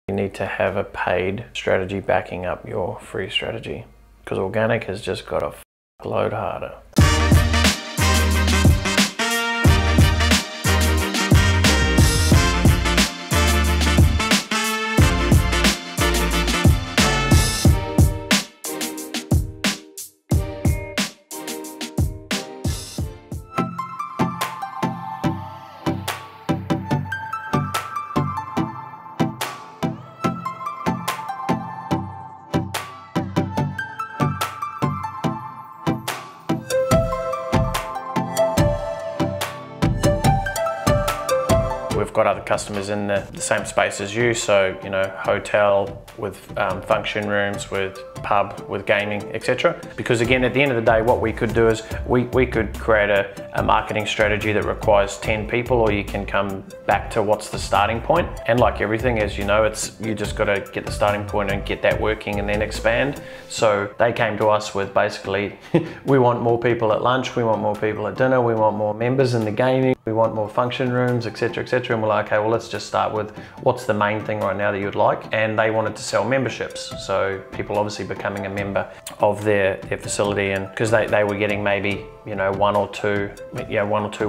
You need to have a paid strategy backing up your free strategy, because organic has just got a load harder. We've got other customers in the same space as you, so you know, hotel with function rooms, with pub, with gaming, etc. Because again, at the end of the day, what we could do is we could create a marketing strategy that requires 10 people, or you can come back to what's the starting point. And like everything, as you know, you just got to get the starting point and get that working and then expand. So they came to us with basically, we want more people at lunch, we want more people at dinner, we want more members in the gaming, we want more function rooms, etc., etc. And we're like, okay, well, let's just start with what's the main thing right now that you'd like. And they wanted to sell memberships. So people obviously becoming a member of their facility, and because they were getting maybe, you know, one or two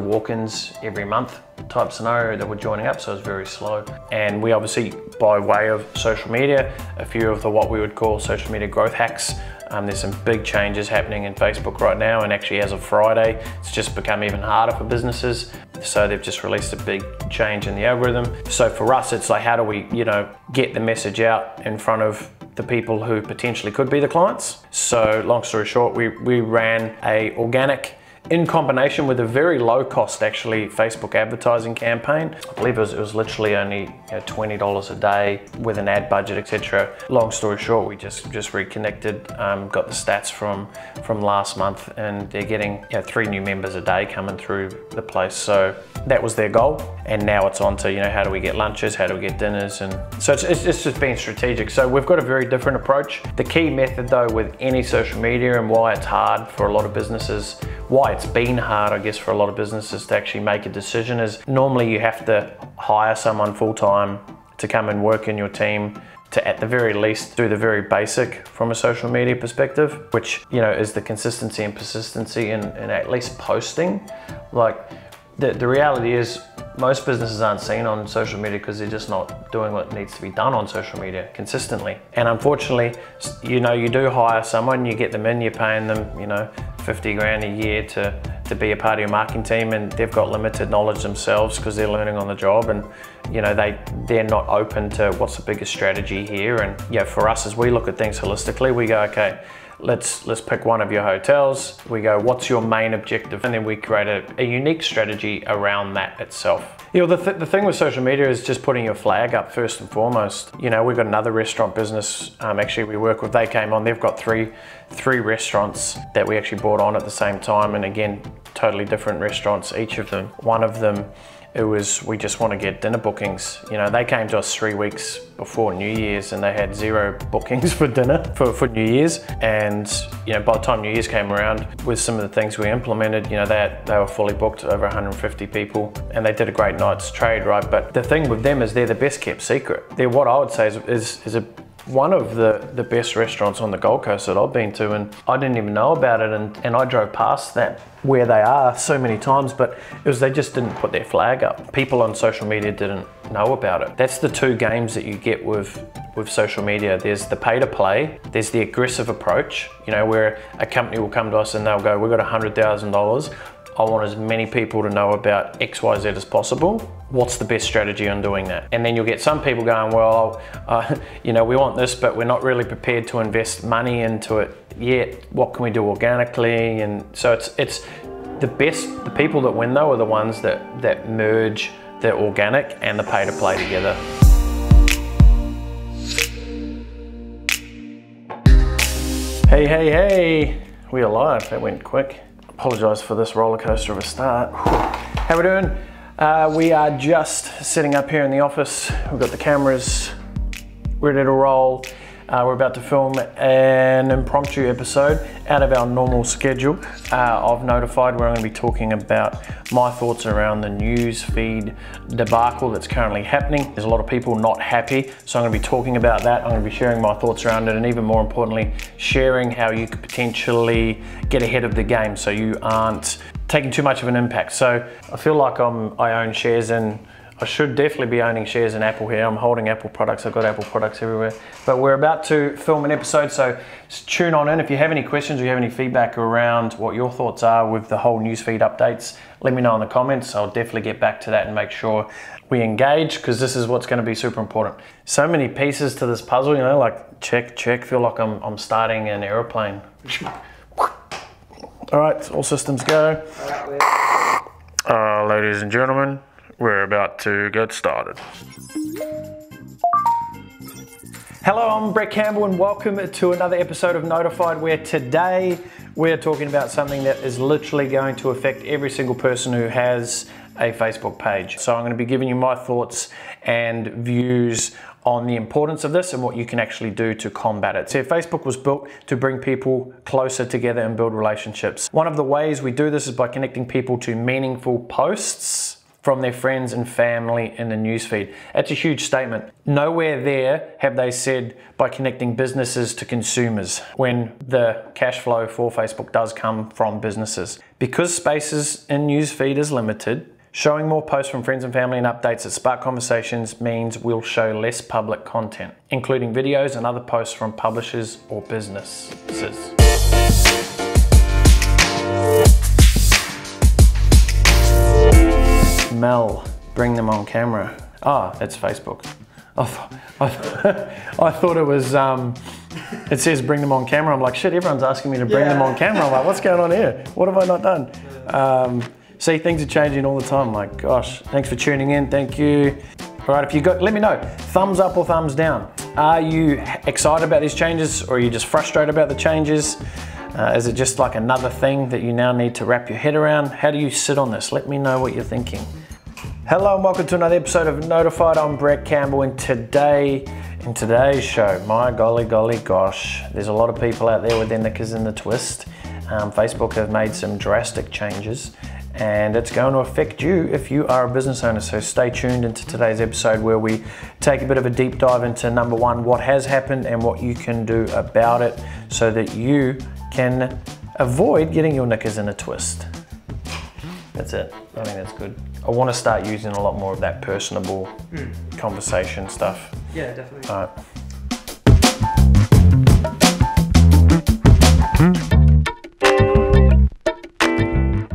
walk-ins every month type scenario that were joining up, so it was very slow. And we obviously, by way of social media, a few of what we would call social media growth hacks. There's some big changes happening in Facebook right now, and actually as of Friday, it's just become even harder for businesses. So they've just released a big change in the algorithm. So for us, it's like, how do we, you know, get the message out in front of the people who potentially could be the clients? So long story short, we ran a organic, in combination with a very low cost actually Facebook advertising campaign. I believe it was literally only, you know, $20 a day with an ad budget, etc. Long story short, we just reconnected, got the stats from last month, and they're getting, you know, 3 new members a day coming through the place. So that was their goal, and now it's on to, you know, how do we get lunches, how do we get dinners, and so it's just being strategic. So we've got a very different approach. The key method though with any social media, and why it's hard for a lot of businesses, why it's been hard, I guess, for a lot of businesses to actually make a decision, is normally you have to hire someone full-time to come and work in your team to, at the very least, do the very basic from a social media perspective, which, you know, is the consistency and persistency in at least posting. Like, the reality is most businesses aren't seen on social media because they're just not doing what needs to be done on social media consistently. And unfortunately, you know, you do hire someone, you get them in, you're paying them, you know, 50 grand a year to be a part of your marketing team, and they've got limited knowledge themselves because they're learning on the job, and you know, they're not open to what's the biggest strategy here. And yeah, for us, as we look at things holistically, we go, okay, let's pick one of your hotels. We go, what's your main objective? And then we create a unique strategy around that itself. You know, the thing with social media is just putting your flag up first and foremost. You know, we've got another restaurant business, actually we work with, they came on, they've got three restaurants that we actually brought on at the same time. And again, totally different restaurants, each of them. One of them, it was, we just want to get dinner bookings. You know, they came to us 3 weeks before New Year's, and they had 0 bookings for dinner for New Year's. And, you know, by the time New Year's came around, with some of the things we implemented, you know, they were fully booked, over 150 people, and they did a great night's trade, right? But the thing with them is they're the best kept secret. They're, what I would say is one of the best restaurants on the Gold Coast that I've been to, and I didn't even know about it, and I drove past that where they are so many times, but it was, they just didn't put their flag up. People on social media didn't know about it. That's the 2 games that you get with social media. There's the pay to play, there's the aggressive approach, you know, where a company will come to us and they'll go, we've got $100,000, I want as many people to know about XYZ as possible. What's the best strategy on doing that? And then you'll get some people going, well, you know, we want this, but we're not really prepared to invest money into it yet. What can we do organically? And so it's the best, the people that win though are the ones that merge the organic and the pay to play together. Hey, we are live, that went quick. Apologise for this roller coaster of a start. How we doing? We are just sitting up here in the office. We've got the cameras ready to roll. We're about to film an impromptu episode out of our normal schedule of Notified, where I'm going to be talking about my thoughts around the news feed debacle that's currently happening. There's a lot of people not happy, so I'm going to be talking about that. I'm going to be sharing my thoughts around it, and even more importantly, sharing how you could potentially get ahead of the game so you aren't taking too much of an impact. So I feel like I own shares in, I should definitely be owning shares in Apple here. I'm holding Apple products. I've got Apple products everywhere. But we're about to film an episode, so tune on in. If you have any questions or you have any feedback around what your thoughts are with the whole newsfeed updates, let me know in the comments. I'll definitely get back to that and make sure we engage, because this is what's going to be super important. So many pieces to this puzzle, you know, like check, feel like I'm starting an aeroplane. All right, all systems go. Ladies and gentlemen, we're about to get started. Hello, I'm Brett Campbell and welcome to another episode of Notified, where today we're talking about something that is literally going to affect every single person who has a Facebook page. So I'm going to be giving you my thoughts and views on the importance of this and what you can actually do to combat it. So Facebook was built to bring people closer together and build relationships. One of the ways we do this is by connecting people to meaningful posts from their friends and family in the newsfeed. That's a huge statement. Nowhere there have they said by connecting businesses to consumers, when the cash flow for Facebook does come from businesses. Because spaces in newsfeed is limited, showing more posts from friends and family and updates that spark conversations means we'll show less public content, including videos and other posts from publishers or businesses. Mel, bring them on camera. Ah, that's Facebook. I thought it was, it says bring them on camera. I'm like, shit, everyone's asking me to bring them on camera. I'm like, what's going on here? What have I not done? See, things are changing all the time. I'm like, gosh, thanks for tuning in. Thank you. All right, if you got, let me know. Thumbs up or thumbs down. Are you excited about these changes, or are you just frustrated about the changes? Is it just like another thing that you now need to wrap your head around? How do you sit on this? Let me know what you're thinking. Hello and welcome to another episode of Notified. I'm Brett Campbell, and in today's show, my golly gosh, there's a lot of people out there with their knickers in the twist. Facebook have made some drastic changes, and it's going to affect you if you are a business owner. So stay tuned into today's episode, where we take a bit of a deep dive into number one, what has happened and what you can do about it so that you can avoid getting your knickers in a twist. That's it. I think that's good. I want to start using a lot more of that personable conversation stuff. Yeah, definitely. All right.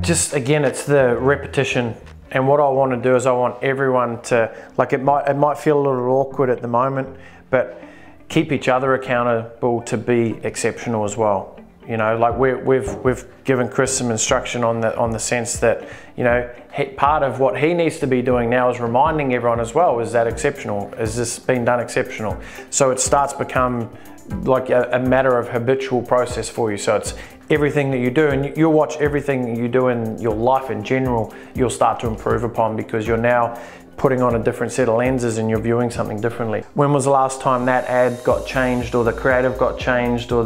Just again, it's the repetition, and what I want to do is I want everyone to, like, it might feel a little awkward at the moment, but keep each other accountable to be exceptional as well. You know, like we've given Chris some instruction on the sense that, you know, part of what he needs to be doing now is reminding everyone as well, is that exceptional? Is this being done exceptional? So it starts to become like a matter of habitual process for you. So it's everything that you do, and you'll watch everything you do in your life in general, you'll start to improve upon, because you're now putting on a different set of lenses and you're viewing something differently. When was the last time that ad got changed, or the creative got changed, or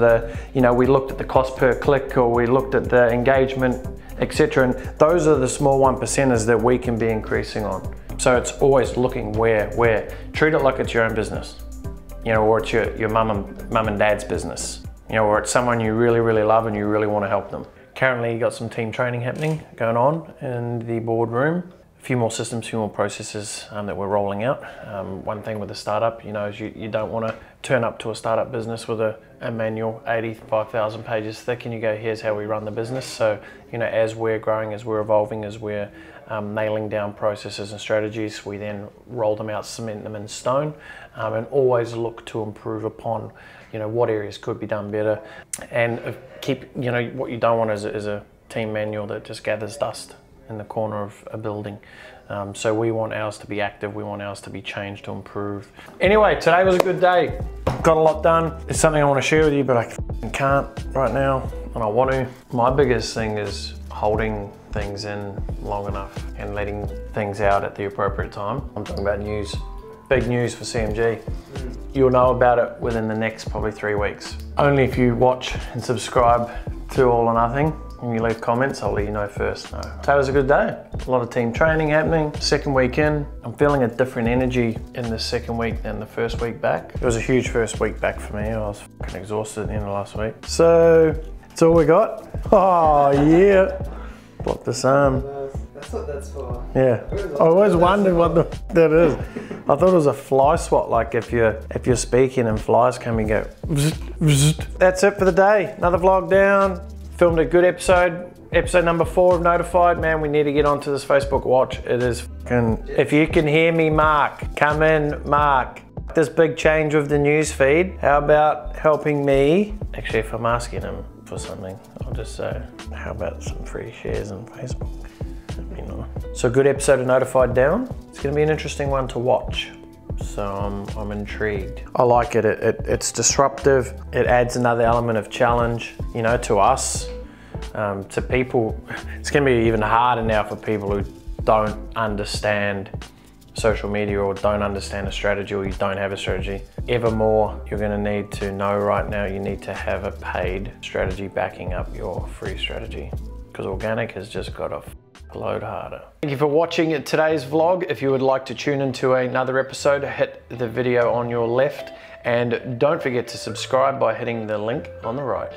we looked at the cost per click, or we looked at the engagement, etc. And those are the small 1%ers that we can be increasing on. So it's always looking where. Treat it like it's your own business, you know, or it's your mum and dad's business, you know, or it's someone you really love and you really want to help them. Currently, you got some team training happening going on in the boardroom. A few more systems, a few more processes that we're rolling out. One thing with a startup, you know, is you don't want to turn up to a startup business with a manual 85,000 pages thick and you go, here's how we run the business. So, you know, as we're growing, as we're evolving, as we're nailing down processes and strategies, we then roll them out, cement them in stone, and always look to improve upon, you know, what areas could be done better. And keep, you know, what you don't want is a team manual that just gathers dust in the corner of a building. So we want ours to be active, we want ours to be changed to improve. Anyway, today was a good day. Got a lot done. It's something I want to share with you, but I can't right now, and I want to. My biggest thing is holding things in long enough and letting things out at the appropriate time. I'm talking about news. Big news for CMG. you'll know about it within the next probably 3 weeks. Only if you watch and subscribe to All or Nothing and you leave comments, I'll let you know first. No. Today was a good day. A lot of team training happening. Second week in, I'm feeling a different energy in the second week than the first week back. It was a huge first week back for me. I was fucking exhausted at the end of last week. So, that's all we got. Oh yeah. Block this arm. That's what that's for. Yeah. I always wondered what that is. I thought it was a fly swat, like if you're speaking and flies come and go. That's it for the day. Another vlog down. Filmed a good episode. Episode number 4 of Notified. Man, we need to get onto this Facebook watch. It is fucking, if you can hear me, Mark, come in, Mark. This big change with the news feed. How about helping me? Actually, if I'm asking him for something, I'll just say, how about some free shares on Facebook? That'd be nice. So good episode of Notified down. It's gonna be an interesting one to watch. So I'm intrigued. I like it. It's disruptive. It adds another element of challenge, you know, to us, to people. It's gonna be even harder now for people who don't understand social media or don't understand a strategy, or you don't have a strategy. Ever more, you're gonna need to know right now, you need to have a paid strategy backing up your free strategy, because organic has just got a load harder. Thank you for watching today's vlog. If you would like to tune into another episode, hit the video on your left, and don't forget to subscribe by hitting the link on the right.